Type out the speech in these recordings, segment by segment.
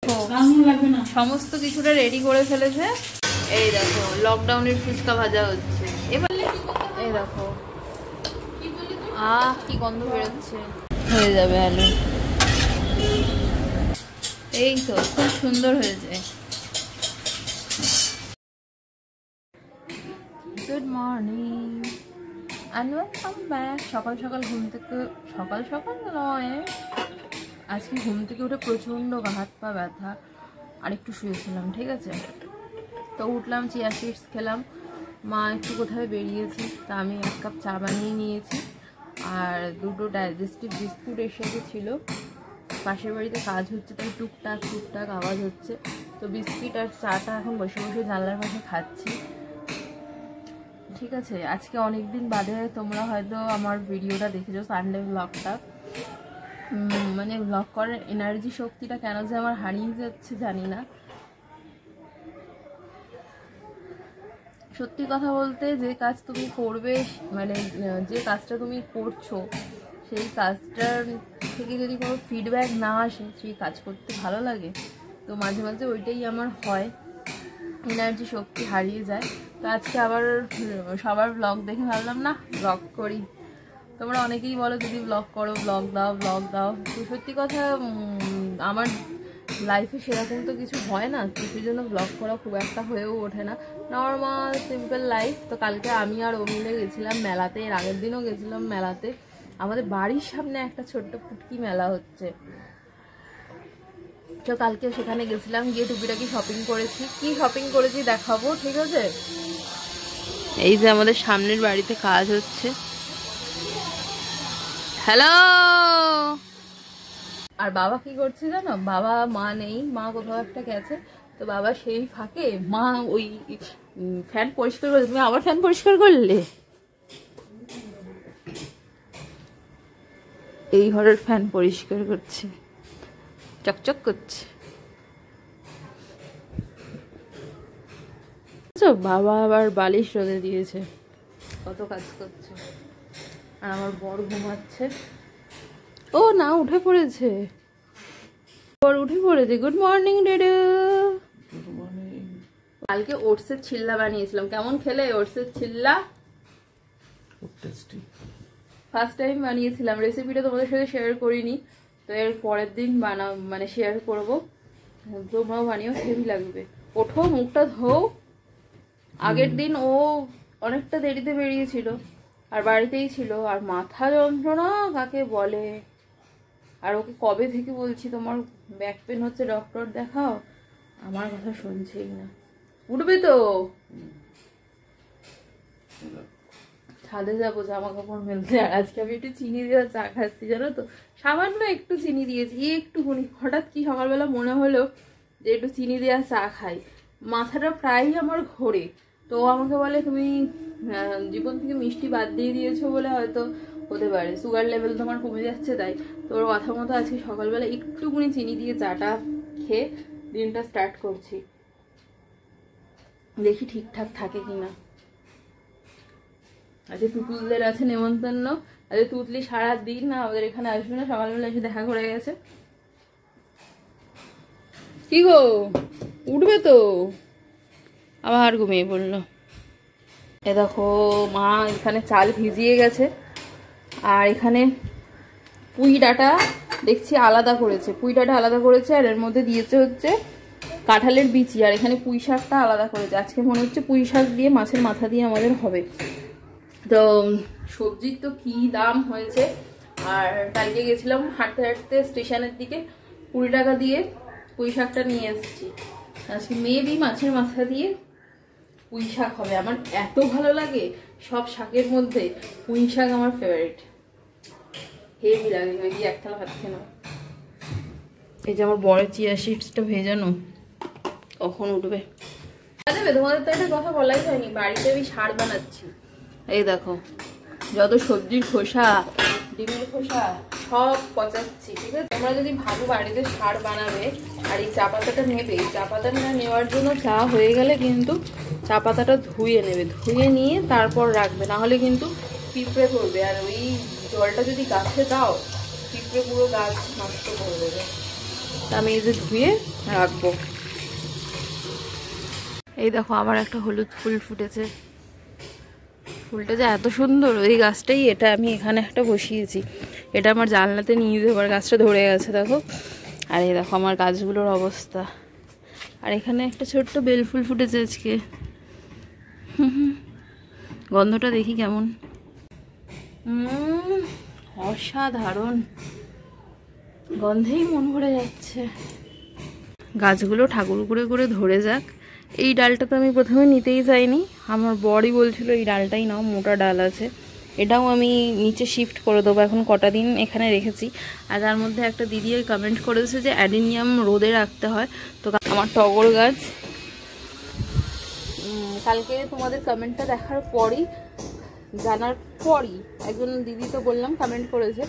দেখো সমস্ত কিছুটা রেডি করে ফেলেছে। এই দেখো লকডাউনের ফুচকা ভাজা হচ্ছে। এবার এই দেখো কি গন্ধ বেরোচ্ছে, হয়ে যাবে আলু। এই তো খুব সুন্দর হয়েছে। Good morning and welcome back. সকাল সকাল ঘুম থেকে, সকাল সকাল নয়, আজকে ঘুম থেকে উঠে প্রচণ্ড হাত পা ব্যথা, আর একটু শুয়েছিলাম, ঠিক আছে। তো উঠলাম, চিয়া সিডস খেলাম, মা একটু কোথায় বেরিয়েছে, তা আমি 1 কাপ চা বানিয়ে নিয়েছি, আর 2টো ডাইজেস্টিভ বিস্কুট এসে ছিল। পাশের বাড়িতে কাজ হচ্ছে, তাই টুকটাক টুকটাক আওয়াজ হচ্ছে। তো বিস্কিট আর চাটা এখন বসে বসে জানলার পাশে খাচ্ছি, ঠিক আছে। আজকে অনেক দিন বাদে তোমরা হয়তো আমার ভিডিওটা দেখেছো, সানডে ব্লগটা। মানে ব্লগ করার এনার্জি শক্তিটা কেন যে আমার হারিয়ে যাচ্ছে জানি না। সত্যি কথা বলতে, যে কাজ তুমি করবে, মানে যে কাজটা তুমি করছো, সেই কাজটার থেকে যদি কোনো ফিডব্যাক না আসে, সেই কাজ করতে ভালো লাগে। তো মাঝে মাঝে ওইটাই আমার হয়, এনার্জি শক্তি হারিয়ে যায়। তো আজকে আবার সবার ব্লগ দেখে ভাবলাম না ব্লগ করি। তোমরা অনেকেই বলো যদি ব্লগ করো, ব্লগ দাও, ব্লগ দাও। তো সত্যি কথা, আমার লাইফে সেরকম তো কিছু হয় না, কিছুর জন্য ব্লগ করা খুব একটা হয়েও ওঠে না। Normal simple life. তো কালকে আমি আর ও মিলে গেছিলাম মেলাতে, এর আগের দিনও গেছিলাম মেলাতে। আমাদের বাড়ির সামনে একটা ছোট্ট পুটকি মেলা হচ্ছে, তো কালকে সেখানে গেছিলাম, গিয়ে টুপিটাকি শপিং করেছি। কি শপিং করেছি দেখাবো, ঠিক আছে। এই যে আমাদের সামনের বাড়িতে কাজ হচ্ছে। হ্যালো। আর বাবা কি করছে জানো, বাবা মা নেই, মা কোথাও একটা গেছে। তো বাবা সেই ফাঁকে মা ওই ফ্যান পরিষ্কার করছে। তুমি আবার ফ্যান পরিষ্কার করলে? এই ঘরের ফ্যান পরিষ্কার করছে, চকচক করছে। বাবা আবার বালিশ রোদে দিয়েছে, কত কাজ করছে। আর আমার বর ঘুমাচ্ছে। ও না, উঠে পড়েছে, বর উঠে পড়েছে। গুড মর্নিং ডেডু। কালকে ওটসের চিল্লা বানিয়েছিলাম, কেমন খেলে ওটসের চিল্লা? ফার্স্ট টাইম বানিয়েছিলাম, রেসিপিটা তোমাদের সাথে শেয়ার করিনি। তো এর পরের দিন মানে শেয়ার করবো, তোমরাও বানিয়েও, হেভি লাগবে। ওঠো, মুখটা ধোও। আগের দিন ও অনেকটা দেরিতে বেরিয়েছিল, আর বাড়িতেই ছিল, আর মাথা যন্ত্রণা কাকে বলে। আর ওকে কবে থেকে বলছি তোমার ব্যাক পেন হচ্ছে, ডক্টর দেখাও, আমার কথা শুনছেই না। উঠবে তো, ছাদে যাবো জামা কাপড় মেলতে। আর আজকে আমি একটু চিনি দেওয়া চা খাচ্ছি, জানো তো, সামান্য একটু চিনি দিয়েছি, একটুখানি। হঠাৎ কি সকালবেলা মনে হলো যে একটু চিনি দেওয়া চা খাই, মাথাটা প্রায়ই আমার ঘোরে। তো আমাকে বলে তুমি জীবন থেকে মিষ্টি বাদ দিয়ে দিয়েছো বলে হয়তো হতে পারে, সুগার লেভেল তোমার কমে যাচ্ছে তাই। তোর কথা মতো আজকে সকালবেলা একটুখানি চিনি দিয়ে চাটা খেয়ে দিনটা স্টার্ট করছি, দেখি ঠিকঠাক থাকে কিনা। আজকে তুতুলদের আছে নেমন্তন্ন। আজকে তুতলি সারা দিন না আমাদের এখানে আসবে না, সকালবেলা এসে দেখা করে গেছে। কি গো, উঠবে তো? আবার ঘুমিয়ে পড়লো। এ দেখো মা এখানে চাল ভিজিয়ে গেছে, আর এখানে পুঁই ডাঁটা দেখছি আলাদা করেছে, পুঁই ডাঁটা আলাদা করেছে, আর এর মধ্যে দিয়েছে হচ্ছে কাঁঠালের বিচি, আর এখানে পুঁই শাকটা আলাদা করেছে। আজকে মনে হচ্ছে পুঁই শাক দিয়ে মাছের মাথা দিয়ে আমাদের হবে। তো সবজির তো কি দাম হয়েছে। আর কালকে গেছিলাম হাঁটতে হাঁটতে স্টেশনের দিকে, 20 টাকা দিয়ে পুঁই শাকটা নিয়ে এসেছি। আজকে মেবি মাছের মাথা দিয়ে পুঁই শাক হবে। আমার এত ভালো লাগে সব শাকের মধ্যে, পুঁই শাক আমার ফেভারিট, হেভি লাগে। ওই দিয়ে এক থালা ভাত খেয়ে নাও। এই যে আমার বড় চিয়া সিডসটা ভেজানো, কখন উঠবে দেবে। তোমাদের তো একটা কথা বলাই হয়নি, বাড়িতে আমি সার বানাচ্ছি। এই দেখো যত সবজির খোসা, ডিমের খোসা সব পচাচ্ছি, ঠিক আছে। তোমরা যদি ভাবো বাড়িতে সার বানাবে আর এই চা পাতাটা নেবে, এই চা পাতাটা নেওয়ার জন্য চা হয়ে গেলে কিন্তু চা পাতাটা ধুয়ে নেবে, ধুয়ে নিয়ে তারপর রাখবে, না হলে কিন্তু পিঁপড়ে পড়বে। আর ওই জলটা যদি গাছে দাও, পিঁপড়ে পুরো গাছ নষ্ট করে দেবে। তা আমি এই যে ধুয়ে রাখবো। এই দেখো আবার একটা হলুদ ফুল ফুটেছে। ফুলটা যে এত সুন্দর, ওই গাছটাই এটা আমি এখানে একটা বসিয়েছি। এটা আমার জানলাতে নিয়ে যেতে পারে, গাছটা ধরে গেছে দেখো। আর এই দেখো আমার গাছগুলোর অবস্থা। আর এখানে একটা ছোট্ট বেল ফুল ফুটেছে আজকে। গন্ধটা দেখি কেমন। অসাধারণ গন্ধেই মন ভরে যাচ্ছে। গাছগুলো ঠাকুর করে করে ধরে যাক। এই ডালটা তো আমি প্রথমে নিতেই চাইনি, আমার বরই বলছিল এই ডালটাই নাও, মোটা ডাল আছে। এটাও আমি নিচে শিফট করে দেবো, এখন কটা দিন এখানে রেখেছি। আর তার মধ্যে একটা দিদি কমেন্ট করেছে যে অ্যাডিনিয়াম রোদে রাখতে হয়। তো আমার টগর গাছ কালকে তোমাদের কমেন্টটা দেখার পরই, জানার পরই একজন দিদি তো বললাম কমেন্ট করেছে,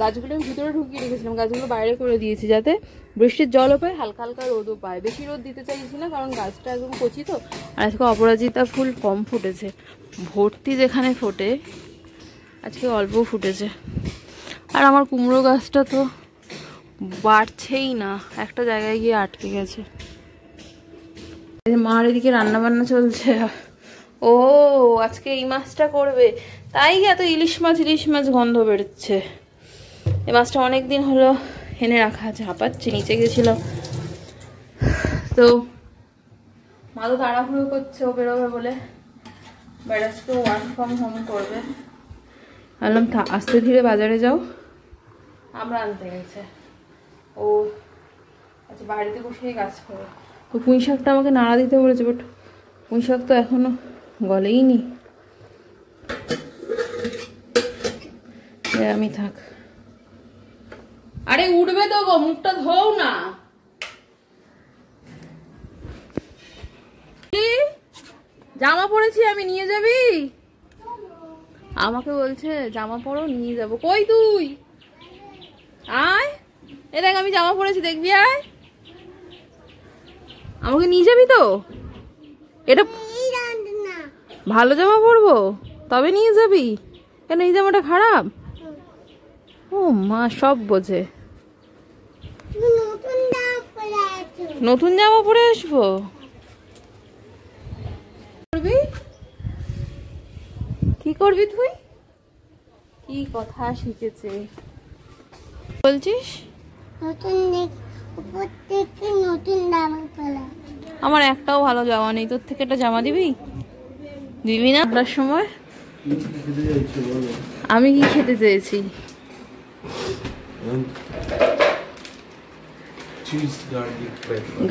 গাছগুলো আমি ভিতরে ঢুকিয়ে রেখেছিলাম, গাছগুলো বাইরে করে দিয়েছি যাতে বৃষ্টির জলও পায়, হালকা হালকা রোদও পায়। বেশি রোদ দিতে চাইছি না, কারণ গাছটা একদম কচি তো। আর আজকে অপরাজিতা ফুল কম ফুটেছে, ভর্তি যেখানে ফোটে আজকে অল্প ফুটেছে। আর আমার কুমড়ো গাছটা তো বাড়ছেই না, একটা জায়গায় গিয়ে আটকে গেছে। মার এদিকে রান্না বান্না চলছে। ও আজকে এই মাছটা করবে, তাই এত ইলিশ মাছ গন্ধ বেরোচ্ছে। এই মাছটা অনেক দিন হলো এনে রাখা আছে, হাঁপাচ্ছে, নিচে গেছিলাম তো। মা তো তাড়াহুড়ো করছে ও বেরোবে বলে, ব্যারাজ তো ওয়ার্ক ফ্রম হোম করবে। বললাম আস্তে ধীরে বাজারে যাও, আমরা আনতে গেছে ও। আচ্ছা বাড়িতে বসেই কাজ করে। তো পুঁই শাকটা আমাকে নাড়া দিতে বলেছে, বাট পুঁই শাক তো এখনো গলেই নি। আমি থাক। আরে উঠবে তো গো, মুখটা ধোও না। জামা পরেছি আমি, নিয়ে যাবি? আমাকে বলছে জামা পরো, নিয়ে যাবো। কই তুই? আয়, এ দেখ আমি জামা পরেছি, দেখবি? আয়, আমাকে নিয়ে যাবি তো? এটা ভালো জামা পরবো তবে নিয়ে যাবি? কেন এই জামাটা খারাপ? ও মা সব বোঝে। নতুন জামা পরে আসবো? কি করবি তুই? কি কথা শিখেছে বলছিস? আমার একটাও ভালো জামা নেই, তোর থেকে একটা জামা দিবি? দিবি না? আপনার সময় আমি কি খেতে চেয়েছি?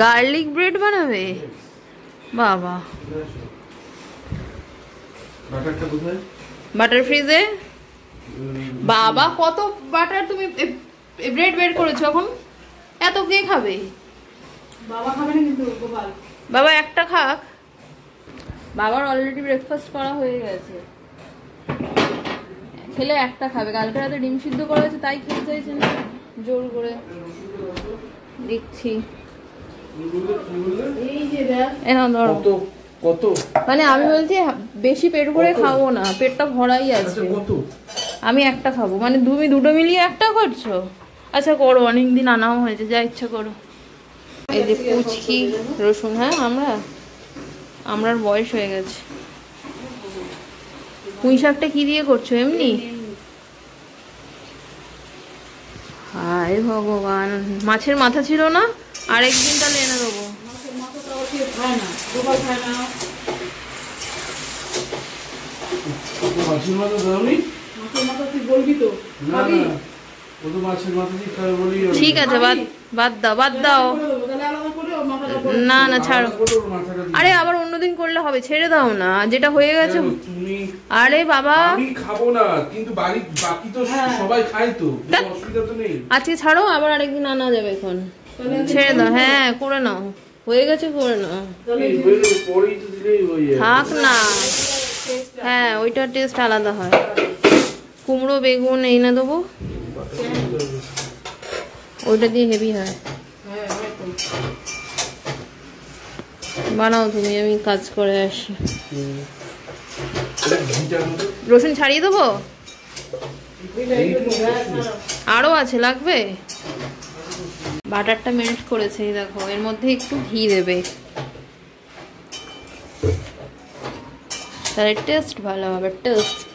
গার্লিক ব্রেড বানাবে বাবা। বাটার ফ্রিজে বাবা, কত বাটার তুমি ব্রেড বের করেছো এখন? এত কে খাবে? বাবা খাবে না কিন্তু, বাবা একটা খাক। বাবার অলরেডি ব্রেকফাস্ট করা হয়ে গেছে, খেলে একটা খাবে। কালকে রাতে ডিম সিদ্ধ করা হয়েছে, তাই খেতে চাইছে না, জোর করে দিচ্ছি। মানে আমি বলছি বেশি পেট ভরে খাবো না, পেটটা ভরাই আছে, আমি একটা খাবো। মানে তুমি দুটো মিলিয়ে একটা করছো? আচ্ছা করো, অনেকদিন আনাও হয়েছে, যা ইচ্ছা করো। এই যে পুচকি রসুন, হ্যাঁ আমরার বয়স হয়ে গেছে। পুঁই শাকটা কি দিয়ে করছো? এমনি? হায় ভগবান, মাছের মাথা ছিল না? আরেকদিন তাহলে এনে দেবো। ঠিক আছে, বাদ দাও। না না ছাড়ো। আরে আবার অন্যদিন করলে হবে, ছেড়ে দাও না, যেটা হয়ে গেছে। আরে বাবা খাবো না, কিন্তু বাড়ির বাকি তো সবাই খায় তো, অসুবিধা তো নেই। আজকে ছাড়ো, আবার আরেকদিন আনা যাবে। এখন ছেড়ে দাও। হ্যাঁ করে নাও, হয়ে গেছে, করে নাও, থাক না। হ্যাঁ ওইটার টেস্ট আলাদা হয়। কুমড়ো বেগুন এই না দেবো, ওইটা দিয়ে হেভি হয়। বানাও তুমি, আমি কাজ করে আসি। রসুন ছাড়িয়ে দেবো? আরো আছে লাগবে? বাটারটা মেল্ট করেছে, এই দেখো এর মধ্যে একটু ঘি দেবে, তাহলে টেস্ট ভালো হবে। টেস্ট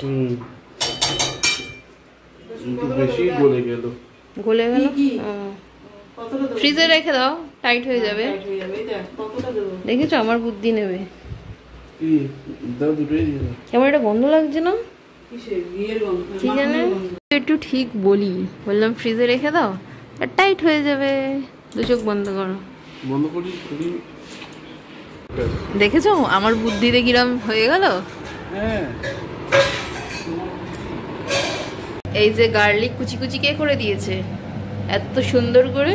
বেশি গলে গেল। গলে গেল, ফ্রিজে রেখে দাও, টাইট হয়ে যাবে। দেখেছো আমার বুদ্ধি নেবে। কেমন একটা গন্ধ লাগছে না, কি জানে, একটু ঠিক বলি, বললাম ফ্রিজে রেখে দাও আর টাইট হয়ে যাবে। দু চোখ বন্ধ করো, বন্ধ করি। দেখেছো আমার বুদ্ধিতে কিরম হয়ে গেল। হ্যাঁ, এই যে গার্লিক কুচি কুচি কে করে দিয়েছে এত সুন্দর করে,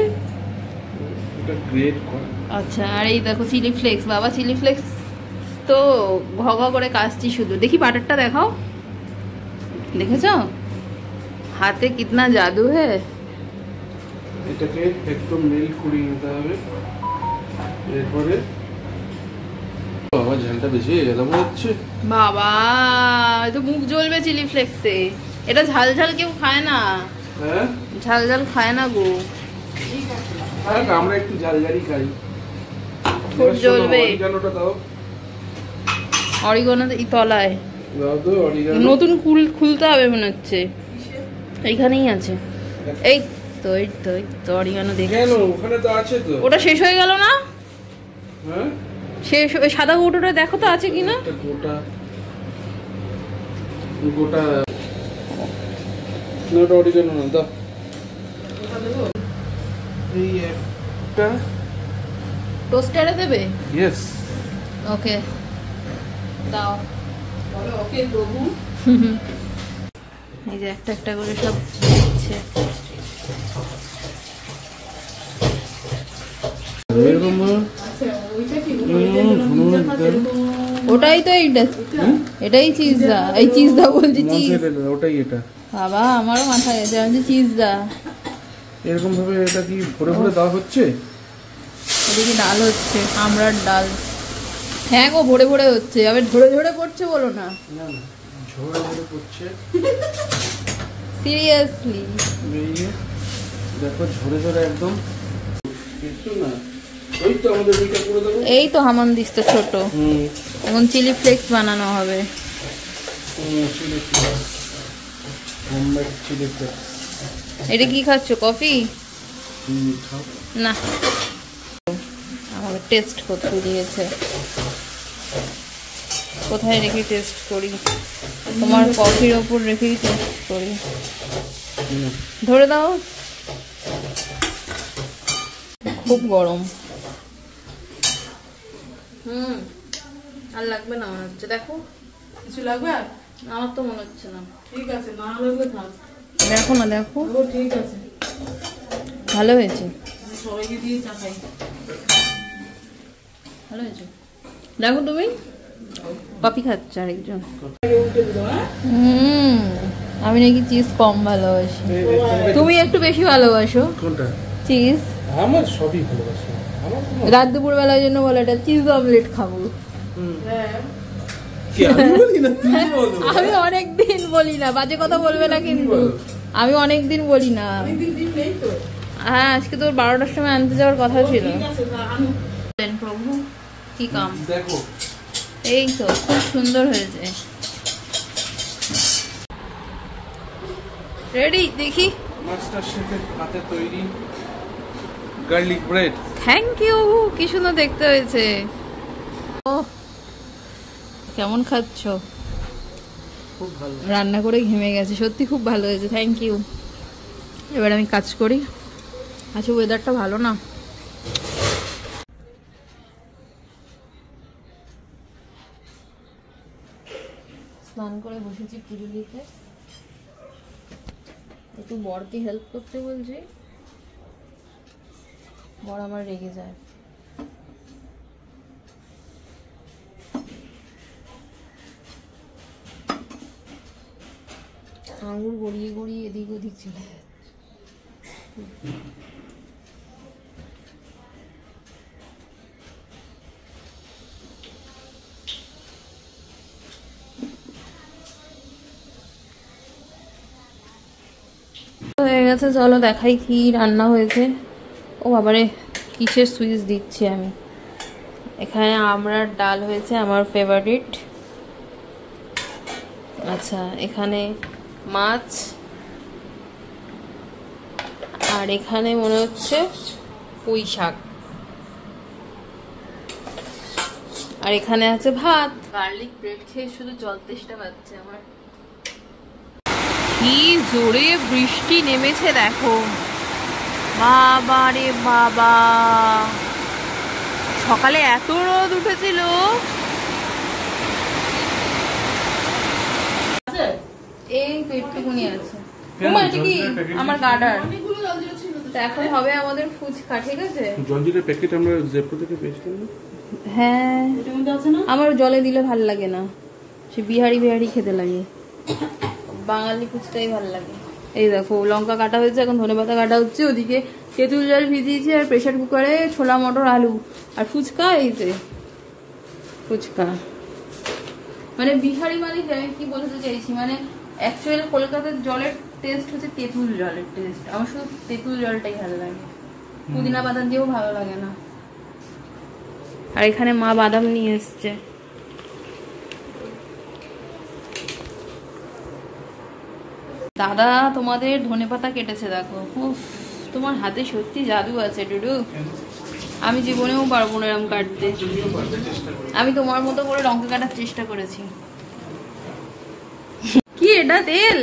এটা গ্রেট করা। আচ্ছা, আর এই দেখো চিলি ফ্লেক্স, বাবা চিলি ফ্লেক্স তো ঘ ঘ করে কাটছি শুধু। দেখি বাটারটা দেখাও, দেখেছো হাতে কিতনা জাদু হে। এটাকে একদম মেল্ট করে নিতে হবে। এরপরে বাবা ঝালটা বেশি হয়ে গেল মনে হচ্ছে। বাবা তো মুখ জ্বলবে চিলি ফ্লেক্সে, এটা ঝাল ঝাল কেউ খায় না। হ্যাঁ, ঝাল ঝাল খায় না গো, আমরা একটু ঝাল ঝালই খাই। ঠোঁট জ্বলবে। অরিগানোটা দাও, অরিগানো এই তলায় দাও তো অরিগানো। নতুন খুলতে হবে মনে হচ্ছে, এইখানেই আছে। এই তো এই তো এই তো অরিগানো দেখি। কেন ওখানে তো আছে তো। ওটা শেষ হয়ে গেল না? হ্যাঁ, শেষ, ওই সাদা কৌটোটা দেখো তো আছে কিনা। গোটা গোটা ওটা অরিগানো না, দাও। এই একটা টোস্টারে দেবে? ইয়েস। ওকে দাও, বলো ওকে প্রভু। এই যে একটা একটা করে সব দিচ্ছে। এরকম আচ্ছা ওইটা কি ওটাই তো এইটা, এটাই চিজ দা, এই চিজ দা বলছি, চিজ। ওটাই এটা। বাবা আমারও মাথায় গেছে, আমি চিজ দা। এরকম ভাবে এটা কি ভরে ভরে দেওয়া হচ্ছে? এদিকে ডাল হচ্ছে, আমড়ার ডাল। হ্যাঁ গো ভরে ভরে হচ্ছে, আবার ঝরে ঝরে পড়ছে বলো না। না না, ঝরে ঝরে পড়ছে। সিরিয়াসলি দেখো ঝরে ঝরে একদম কিছু না। ওই তো আমাদের ওইটা করে দেবো। এই তো হামানদিস্তা ছোট, এখন চিলি ফ্লেক্স বানানো হবে। Chilli flakes, homemade chilli flakes. এটা কি খাচ্ছ, কফি? খাও। না, আমাকে টেস্ট করতে দিয়েছে। কোথায় রেখে টেস্ট করি? তোমার কফির ওপর রেখেই টেস্ট করি। ধরে দাও, খুব গরম। আর লাগবে না মনে হচ্ছে, দেখো কিছু লাগবে আর? আমার তো মনে হচ্ছে না। ঠিক আছে, না লাগবে থাক। দেখো না, দেখো ও ঠিক আছে, ভালো হয়েছে, আমি সবাইকে দিয়ে চা খাই। ভালো হয়েছে। দেখো তুমি কফি খাচ্ছ আরেকজন। উল্টে দিল। হ্যাঁ আমি নাকি চিজ কম ভালোবাসি, তুমি একটু বেশি ভালোবাসো কোনটা? চিজ। আমার সবই ভালোবাসি। আমার কোনো রাত দুপুর বেলার জন্য বলে এটা চিজ অমলেট খাবো। হ্যাঁ কি আমি বলি না, তুমি বলো। আমি অনেকদিন বলি না, বাজে কথা বলবে না কিন্তু, আমি অনেকদিন বলি না। অনেকদিন দিন নেই তো। হ্যাঁ আজকে তোর 12টার সময় আনতে যাওয়ার কথা ছিল। ঠিক আছে, তা আনো। প্রভু কি কাম। দেখো এই তো খুব সুন্দর হয়েছে, রেডি। দেখি, মাস্টার শেফের হাতে তৈরি গার্লিক ব্রেড। থ্যাংক ইউ, কি সুন্দর দেখতে হয়েছে। ও কেমন খাচ্ছ? খুব ভালো। রান্না করে ঘেমে গেছে, সত্যি খুব ভালো হয়েছে, থ্যাংক ইউ। এবার আমি কাজ করি। আচ্ছা ওয়েদারটা ভালো না। স্নান করে বসেছি পুজো দিতে, একটু বরকে হেল্প করতে বলছি, বর আমার রেগে যায়। আঙুর গড়িয়ে গড়িয়ে এদিক ওদিক চলে যাচ্ছে। হয়ে গেছে, চলো দেখাই কি রান্না হয়েছে। ও বাবারে কিসের সুইচ দিচ্ছি আমি। এখানে আমড়ার ডাল হয়েছে, আমার ফেভারিট। আচ্ছা, এখানে মাছ, আর এখানে মনে হচ্ছে পুঁই শাক, আর এখানে আছে ভাত। গার্লিক ব্রেড খেয়ে শুধু জল তেষ্টা পাচ্ছে আমার। কি জোরে বৃষ্টি নেমেছে দেখো, বাবা রে বাবা। সকালে এত রোদ উঠেছিল। এই তো একটুকুনি আছে। এটা কি আমার গার্ডার? এখন হবে আমাদের ফুচকা, ঠিক আছে? জলজিরার প্যাকেট আমরা জেপ্টো থেকে পেয়েছিলাম। হ্যাঁ, আমার জলে দিলে ভাল লাগে না, সে বিহারি বিহারি খেতে লাগে। বাঙালি ফুচকাই ভাল লাগে। এই দেখো লঙ্কা কাটা হয়েছে, এখন ধনেপাতা কাটা হচ্ছে। ওদিকে তেঁতুল জল ভিজিয়েছি, আর প্রেসার কুকারে ছোলা মটর আলু আর ফুচকা। এই যে ফুচকা মানে বিহারি মানে আমি কি বলতে চাইছি, মানে অ্যাকচুয়াল কলকাতার জলের টেস্ট হচ্ছে তেঁতুল জলের টেস্ট। আমার শুধু তেঁতুল জলটাই ভালো লাগে, পুদিনা বাদাম দিয়েও ভালো লাগে না। আর এখানে মা বাদাম নিয়ে এসছে। দাদা তোমাদের ধনেপাতা কেটেছে দেখো। উফ, তোমার হাতে সত্যি জাদু আছে ডুডু। আমি জীবনেও পারবো না এরকম কাটতে। আমি তোমার মতো করে লঙ্কা কাটার চেষ্টা করেছি। কি এটা তেল?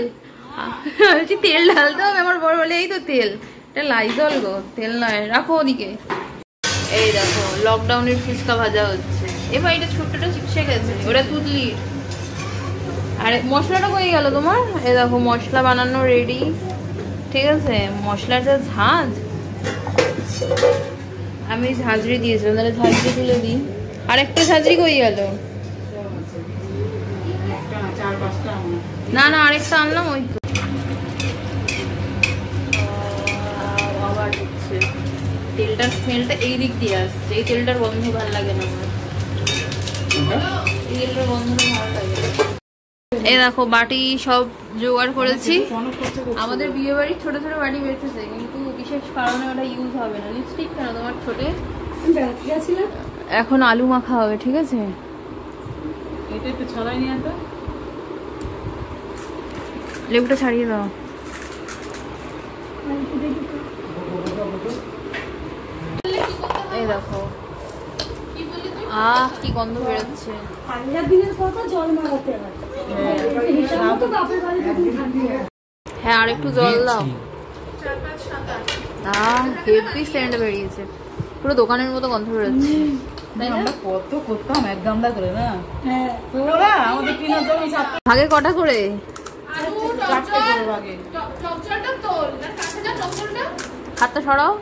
বলছি তেল ঢালতে হবে। আমার বড় বলে এই তো তেল, এটা লাইজল গো, তেল নয়, রাখো ওদিকে। এই দেখো লকডাউনের ফুচকা ভাজা হচ্ছে। এবার এটা ছোট্টটা চিপসে গেছে, ওটা তুতলি। আর মশলাটা হয়ে গেল তোমার। এই দেখো মশলা বানানো রেডি, ঠিক আছে? মশলাটা ঝাঁজ, আমি ঝাঁঝরি দিয়েছিলাম, তাহলে ঝাঁঝরি তুলে দিই। আর একটা ঝাঁঝরি হয়ে গেল। না না, আরেকটা আনলাম, ওই তো। আবার হচ্ছে তেলটার স্মেলটা এই দিক দিয়ে আসছে। এই তেলটার গন্ধ ভালো লাগে না আমার, এই তেলটার গন্ধটা ভালো লাগে। এই দেখো বাটি সব জোগাড় করেছি। আমাদের বিয়ে বাড়ির ছোট ছোট বাটি বেঁচেছে, কিন্তু বিশেষ কারণে ওটা ইউজ হবে না। লিপস্টিক কেন তোমার ছোটে? এখন আলু মাখা হবে, ঠিক আছে? এটা একটু ছড়াই নিয়ে তো, লেবুটা ছাড়িয়ে দাও। এই দেখো, কি গন্ধ বেরোচ্ছে। হ্যাঁ, আর একটু জল দাও। হেভি সেন্ট বেরিয়েছে, পুরো দোকানের মতো গন্ধ বেরোচ্ছে। আমরা কত করতাম এক গামলা করে না? হ্যাঁ, তোরা আমাদের কিনা জমি ভাগে কটা করে? হাতটা সরাও।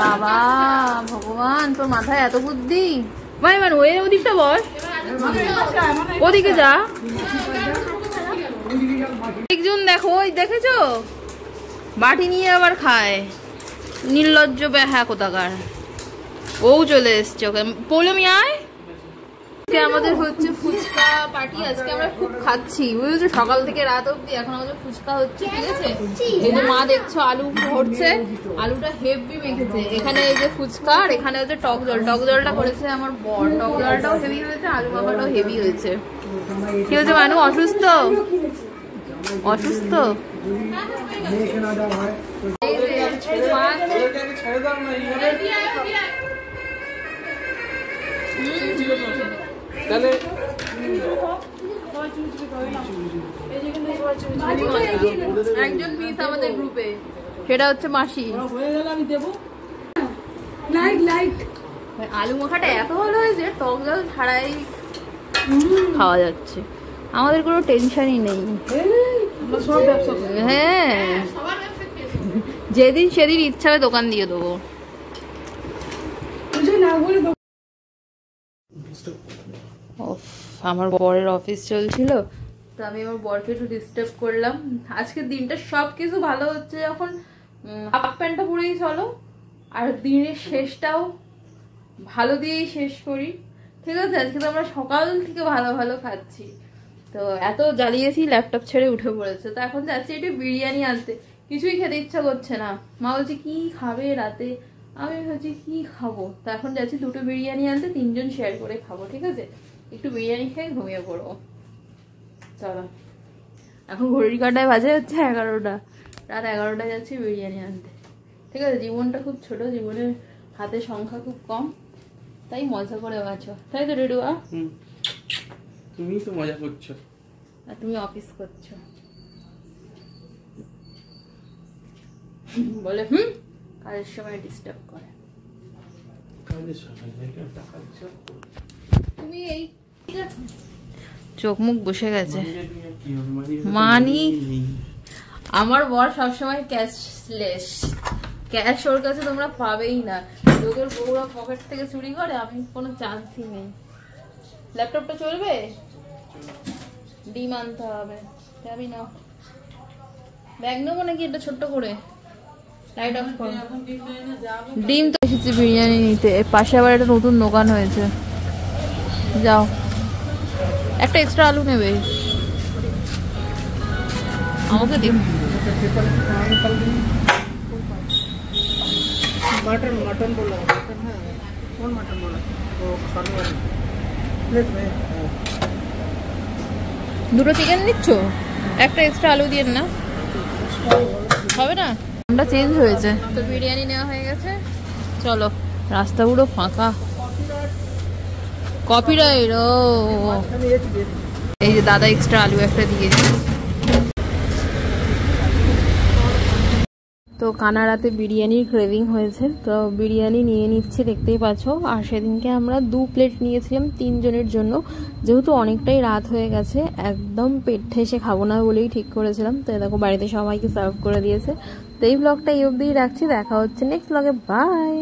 বাবা ভগবান, তোর মাথায় এত বুদ্ধি। মানে মানে ওই ওদিকটা বস, ওদিকে যা। একজন দেখো, ওই দেখেছো বাটি নিয়ে আবার খায়, নির্লজ্জ বেহা কোথাকার। ও চলে এসছে, ওকে পৌলমি আয়। আমাদের হচ্ছে ফুচকা পার্টি, আজকে আমরা খুব খাচ্ছি বুঝেছো, সকাল থেকে রাত অব্দি। এখন আমাদের ফুচকা হচ্ছে, ঠিক আছে? এই যে মা দেখছো আলু ভরছে, আলুটা হেভি মেখেছে। এখানে এই যে ফুচকা, আর এখানে হচ্ছে টক জল। টক জলটা করেছে আমার বর। টক জলটাও হেভি হয়েছে, আলু মাখাটাও হেভি হয়েছে। কি হয়েছে মানু? অসুস্থ? অসুস্থ? তাহলে একজন মিস আমাদের গ্রুপে, সেটা হচ্ছে মাসি। হয়ে গেল, আমি দেবো। আলু মাখাটা এত ভালো হয়েছে, টক জল ছাড়াই খাওয়া যাচ্ছে। আমাদের কোনো টেনশনই নেই। হ্যাঁ, যেদিন সেদিন ইচ্ছা হবে দোকান দিয়ে দেবো। আমার বরের অফিস চলছিল, তো আমি আমার বরকে একটু ডিস্টার্ব করলাম। আজকের দিনটা সব কিছু ভালো হচ্ছে যখন হাফ প্যান্টটা পরেই চলো, আর দিনের শেষটাও ভালো দিয়েই শেষ করি, ঠিক আছে? আজকে তো আমরা সকাল থেকে ভালো ভালো খাচ্ছি। তো এত জ্বালিয়েছি, ল্যাপটপ ছেড়ে উঠে পড়েছে। তো এখন যাচ্ছি একটু বিরিয়ানি আনতে। কিছুই খেতে ইচ্ছা করছে না। মা বলছে কি খাবে রাতে, আমি ভাবছি কি খাবো। তো এখন যাচ্ছি 2টো বিরিয়ানি আনতে, 3জন শেয়ার করে খাবো, ঠিক আছে? একটু বিরিয়ানি খেয়ে ঘুমিয়ে পড়বো। চলো, এখন ঘড়ির কাঁটায় বাজে হচ্ছে 11টা, রাত 11টায় যাচ্ছি বিরিয়ানি আনতে, ঠিক আছে? জীবনটা খুব ছোট, জীবনের হাতে সংখ্যা খুব কম, তাই মজা করে বাঁচো, তাই তো রেডুয়া? তুমি তো মজা করছো আর তুমি অফিস করছো বলে কাজের সময় ডিস্টার্ব করে। তুমি এই চোখ মুখ বসে গেছে। মানি আমার বর সবসময় ক্যাশলেস, ক্যাশ ওর কাছে তোমরা পাবেই না। লোকের বউরা পকেট থেকে চুরি করে, আমি কোনো চান্সই নেই। ল্যাপটপটা চলবে? ডিম আনতে হবে, যাবি না? ব্যাগ নেবো নাকি এটা ছোট্ট করে? লাইট অফ করো। ডিম তো এসেছি বিরিয়ানি নিতে, পাশে আবার একটা নতুন দোকান হয়েছে। যাও, একটা এক্সট্রা আলু নেবে? আমাকে দিন। मटन मटन बोला, मटन है, कौन मटन बोला? वो खाने वाले प्लेट में। 2টো চিকেন নিচ্ছ, একটা এক্সট্রা আলু দিয়ে না, হবে না? নামটা চেঞ্জ হয়েছে তো। বিরিয়ানি নেওয়া হয়ে গেছে, চলো। রাস্তা পুরো ফাঁকা, কপিরাইট। ও এই যে দাদা এক্সট্রা আলু একটা দিয়েছে। তো কানাড়াতে বিরিয়ানির ক্রেভিং হয়েছে, তো বিরিয়ানি নিয়ে নিচ্ছি, দেখতেই পাচ্ছ। আর সেদিনকে আমরা 2 প্লেট নিয়েছিলাম 3 জনের জন্য, যেহেতু অনেকটাই রাত হয়ে গেছে, একদম পেট ঠেসে খাবো না বলেই ঠিক করেছিলাম। তো দেখো বাড়িতে সবাইকে সার্ভ করে দিয়েছে। তো এই ব্লগটা এই অবধিই রাখছি, দেখা হচ্ছে নেক্সট ব্লগে, বাই।